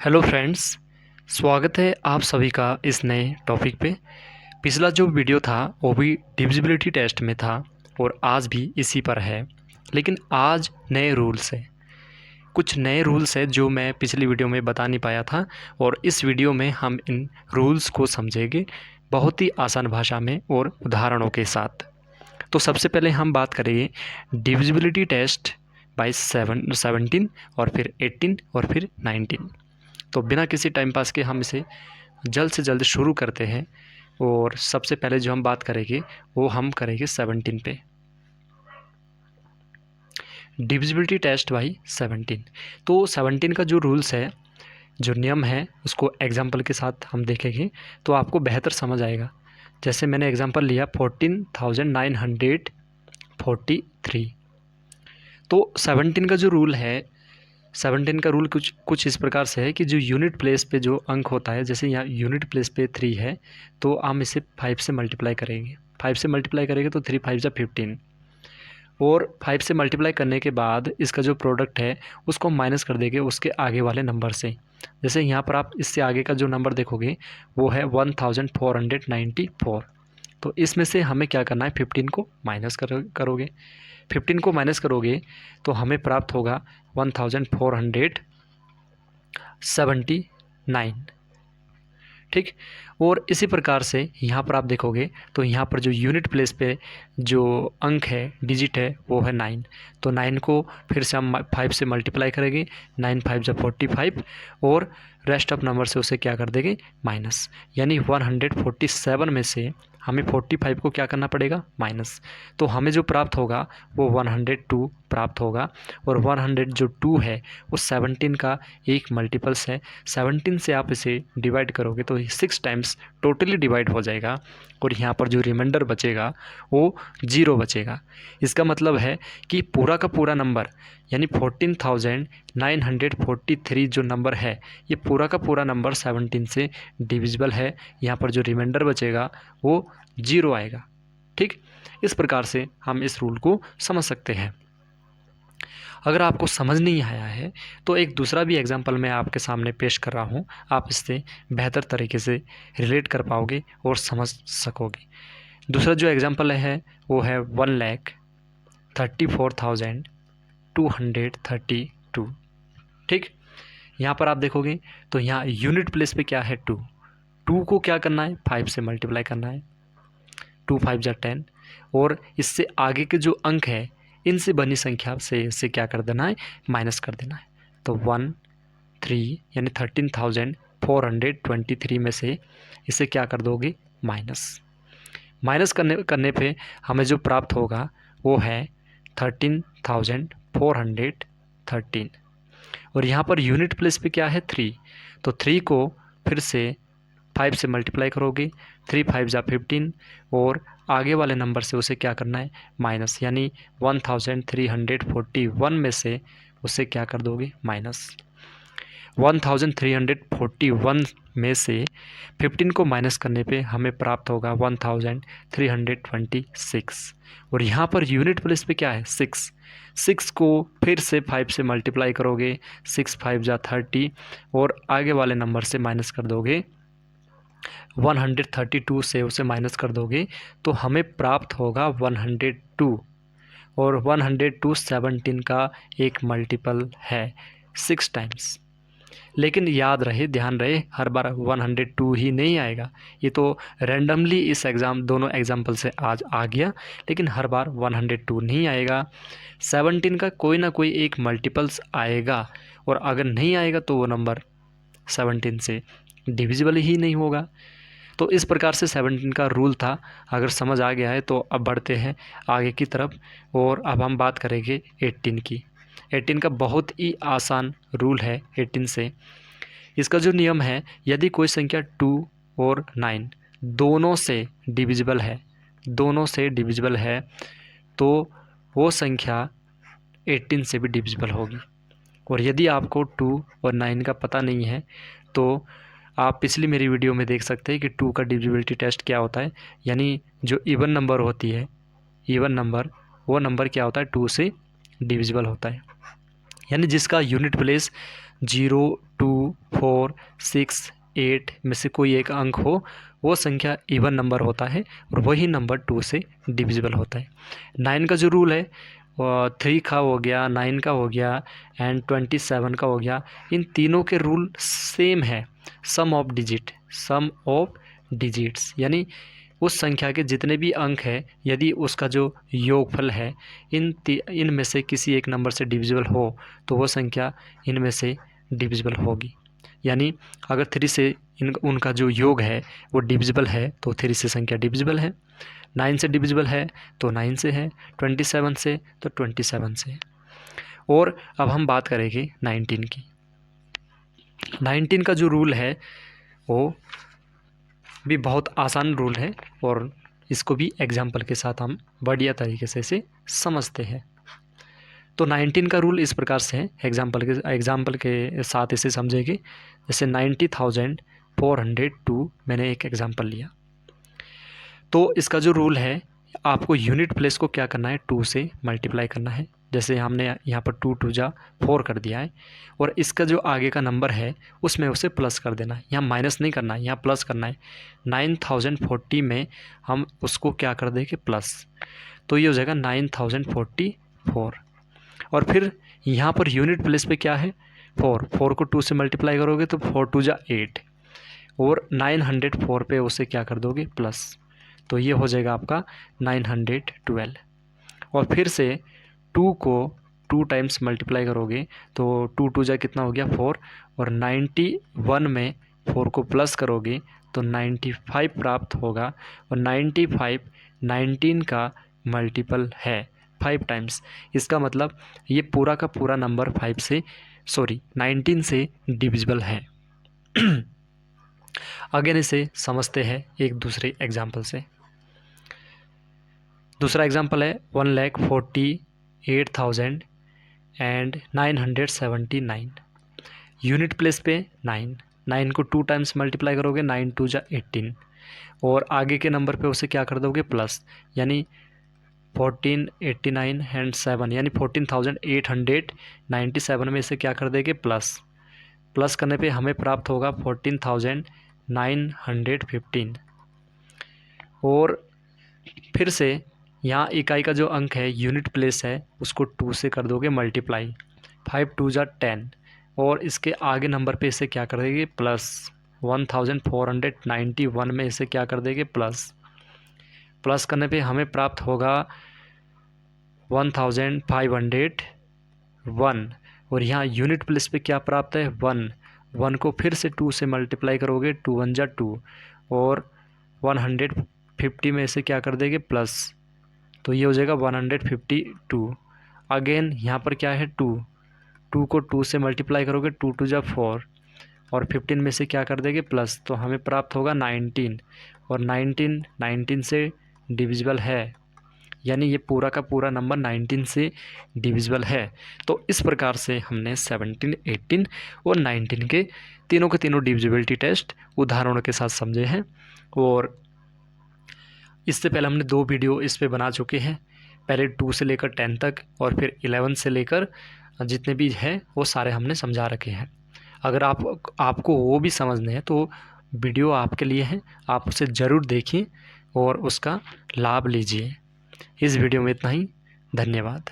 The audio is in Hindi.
हेलो फ्रेंड्स, स्वागत है आप सभी का इस नए टॉपिक पे। पिछला जो वीडियो था वो भी डिविजिबिलिटी टेस्ट में था और आज भी इसी पर है, लेकिन आज नए रूल्स हैं। कुछ नए रूल्स हैं जो मैं पिछली वीडियो में बता नहीं पाया था और इस वीडियो में हम इन रूल्स को समझेंगे बहुत ही आसान भाषा में और उदाहरणों के साथ। तो सबसे पहले हम बात करेंगे डिविजिबिलिटी टेस्ट बाय 17 और फिर 18 और फिर 19। तो बिना किसी टाइम पास के हम इसे जल्द से जल्द शुरू करते हैं और सबसे पहले जो हम बात करेंगे वो हम करेंगे 17 पे। Divisibility test by 17। तो 17 का जो रूल्स है, जो नियम है, उसको एग्जाम्पल के साथ हम देखेंगे तो आपको बेहतर समझ आएगा। जैसे मैंने एग्जाम्पल लिया 14,943। तो 17 का जो रूल है, 17 का रूल कुछ इस प्रकार से है कि जो यूनिट प्लेस पे जो अंक होता है, जैसे यहाँ यूनिट प्लेस पे 3 है तो हम इसे 5 से मल्टीप्लाई करेंगे। 5 से मल्टीप्लाई करेंगे तो 3 5 जा 15 और 5 से मल्टीप्लाई करने के बाद इसका जो प्रोडक्ट है उसको माइनस कर देंगे उसके आगे वाले नंबर से। जैसे यहाँ पर आप इससे आगे का जो नंबर देखोगे वो है 1494। तो इसमें से हमें क्या करना है, 15 को माइनस करोगे। 15 को माइनस करोगे तो हमें प्राप्त होगा 1479। ठीक। और इसी प्रकार से यहाँ पर आप देखोगे तो यहाँ पर जो यूनिट प्लेस पे जो अंक है, डिजिट है, वो है 9। तो 9 को फिर से हम 5 से मल्टीप्लाई करेंगे। 9 5 जा 45 और रेस्ट ऑफ नंबर से उसे क्या कर देंगे, माइनस। यानी 147 में से हमें 45 को क्या करना पड़ेगा, माइनस। तो हमें जो प्राप्त होगा वो 102 प्राप्त होगा। और 100 जो 2 है वो 17 का एक मल्टीपल्स है। 17 से आप इसे डिवाइड करोगे तो 6 टाइम्स टोटली डिवाइड हो जाएगा और यहाँ पर जो रिमाइंडर बचेगा वो 0 बचेगा। इसका मतलब है कि पूरा का पूरा नंबर यानी 14,943 जो नंबर है ये पूरा का पूरा नंबर 17 से डिविजिबल है। यहाँ पर जो रिमाइंडर बचेगा वो 0 आएगा। ठीक। इस प्रकार से हम इस रूल को समझ सकते हैं। अगर आपको समझ नहीं आया है तो एक दूसरा भी एग्जांपल मैं आपके सामने पेश कर रहा हूँ, आप इससे बेहतर तरीके से रिलेट कर पाओगे और समझ सकोगे। दूसरा जो एग्जांपल है वो है 1,34,232। ठीक। यहाँ पर आप देखोगे तो यहाँ यूनिट प्लेस पे क्या है, 2 को क्या करना है, 5 से मल्टीप्लाई करना है। 2 5 जा 10 और इससे आगे के जो अंक है इनसे बनी संख्या से इसे क्या कर देना है, माइनस कर देना है। तो 13 यानी 13,423 में से इसे क्या कर दोगे, माइनस। माइनस करने पे हमें जो प्राप्त होगा वो है 13,413। और यहाँ पर यूनिट प्लेस पे क्या है, 3। तो 3 को फिर से 5 से मल्टीप्लाई करोगे। 3 5 जा 15 और आगे वाले नंबर से उसे क्या करना है, माइनस। यानी 1341 में से उसे क्या कर दोगे, माइनस। 1341 में से 15 को माइनस करने पे हमें प्राप्त होगा 1326। और यहाँ पर यूनिट प्लेस पे क्या है, 6 को फिर से 5 से मल्टीप्लाई करोगे। 6 5 जा 30 और आगे वाले नंबर से माइनस कर दोगे। 132 से उसे माइनस कर दोगे तो हमें प्राप्त होगा 102। और 102 17 का एक मल्टीपल है 6 टाइम्स। लेकिन याद रहे, ध्यान रहे, हर बार 102 ही नहीं आएगा। ये तो रैंडमली इस दोनों एग्जाम्पल से आज आ गया, लेकिन हर बार 102 नहीं आएगा। 17 का कोई ना कोई एक मल्टीपल्स आएगा और अगर नहीं आएगा तो वो नंबर 17 से डिविजिबल ही नहीं होगा। तो इस प्रकार से 17 का रूल था। अगर समझ आ गया है तो अब बढ़ते हैं आगे की तरफ और अब हम बात करेंगे 18 की। 18 का बहुत ही आसान रूल है 18 से। इसका जो नियम है, यदि कोई संख्या 2 और 9 दोनों से डिविजिबल है तो वो संख्या 18 से भी डिविजिबल होगी। और यदि आपको 2 और 9 का पता नहीं है तो आप पिछली मेरी वीडियो में देख सकते हैं कि 2 का डिविजिबिलिटी टेस्ट क्या होता है। यानी जो इवन नंबर होती है, इवन नंबर, वो नंबर क्या होता है, 2 से डिविजिबल होता है। यानी जिसका यूनिट प्लेस 0, 2, 4, 6, 8 में से कोई एक अंक हो, वो संख्या इवन नंबर होता है और वही नंबर 2 से डिविजिबल होता है। 9 का जो रूल है 3 का हो गया, 9 का हो गया एंड 27 का हो गया, इन तीनों के रूल सेम है। सम ऑफ डिजिट्स यानी उस संख्या के जितने भी अंक है, यदि उसका जो योगफल है इन में से किसी एक नंबर से डिविजिबल हो तो वो संख्या इनमें से डिविजिबल होगी। यानी अगर 3 से उनका जो योग है वो डिविजिबल है तो 3 से संख्या डिविजिबल है, 9 से डिविजिबल है तो 9 से है, 27 से तो 27 से। और अब हम बात करेंगे 19 की। 19 का जो रूल है वो भी बहुत आसान रूल है और इसको भी एग्जाम्पल के साथ हम बढ़िया तरीके से इसे समझते हैं। तो 19 का रूल इस प्रकार से है, एग्जाम्पल के साथ इसे समझेंगे। जैसे 90,402 मैंने एक एग्जाम्पल लिया, तो इसका जो रूल है आपको यूनिट प्लेस को क्या करना है, 2 से मल्टीप्लाई करना है। जैसे हमने यहाँ पर 2 2 जा 4 कर दिया है और इसका जो आगे का नंबर है उसमें उसे प्लस कर देना है, यहाँ माइनस नहीं करना है, यहाँ प्लस करना है। 9040 में हम उसको क्या कर देंगे, प्लस, तो ये हो जाएगा 9044। और फिर यहाँ पर यूनिट प्लेस पे क्या है, 4 को 2 से मल्टीप्लाई करोगे तो 4 2 जा 8 और 904 पे उसे क्या कर दोगे, प्लस, तो ये हो जाएगा आपका 912। और फिर से 2 को 2 टाइम्स मल्टीप्लाई करोगे तो 2 2 जा कितना हो गया, 4, और 91 में 4 को प्लस करोगे तो 95 प्राप्त होगा। और 95 19 का मल्टीपल है 5 टाइम्स। इसका मतलब ये पूरा का पूरा नंबर 19 से डिविजिबल है। अगेन इसे समझते हैं एक दूसरे एग्जाम्पल से। दूसरा एग्जाम्पल है 1,48,979। यूनिट प्लेस पे 9 को 2 टाइम्स मल्टीप्लाई करोगे, 9 2 जा 18 और आगे के नंबर पे उसे क्या कर दोगे, प्लस, यानी 1489 एंड 7 यानी 14,897 में इसे क्या कर देंगे, प्लस करने पे हमें प्राप्त होगा 14,915। और फिर से यहाँ इकाई का जो अंक है यूनिट प्लेस है उसको 2 से कर दोगे मल्टीप्लाई, 5 2 जा 10 और इसके आगे नंबर पे इसे क्या कर देंगे, प्लस, 1491 में इसे क्या कर देंगे, प्लस करने पे हमें प्राप्त होगा 1501 और यहाँ यूनिट प्लेस पे क्या प्राप्त है, 1 को फिर से 2 से मल्टीप्लाई करोगे, 2 1 जा 2 और 150 में इसे क्या कर देंगे, प्लस, तो ये हो जाएगा 152। अगेन यहाँ पर क्या है, 2 को 2 से मल्टीप्लाई करोगे, 2 2 जा 4 और 15 में से क्या कर देंगे, प्लस, तो हमें प्राप्त होगा 19 और 19 से डिविजिबल है, यानी ये पूरा का पूरा नंबर 19 से डिविजिबल है। तो इस प्रकार से हमने 17, 18 और 19 के तीनों डिविजिबिलिटी टेस्ट उदाहरणों के साथ समझे हैं। और इससे पहले हमने 2 वीडियो इस पे बना चुके हैं, पहले 2 से लेकर 10 तक और फिर 11 से लेकर जितने भी हैं वो सारे हमने समझा रखे हैं। अगर आपको वो भी समझने हैं तो वीडियो आपके लिए है, आप उसे ज़रूर देखिए और उसका लाभ लीजिए। इस वीडियो में इतना ही, धन्यवाद।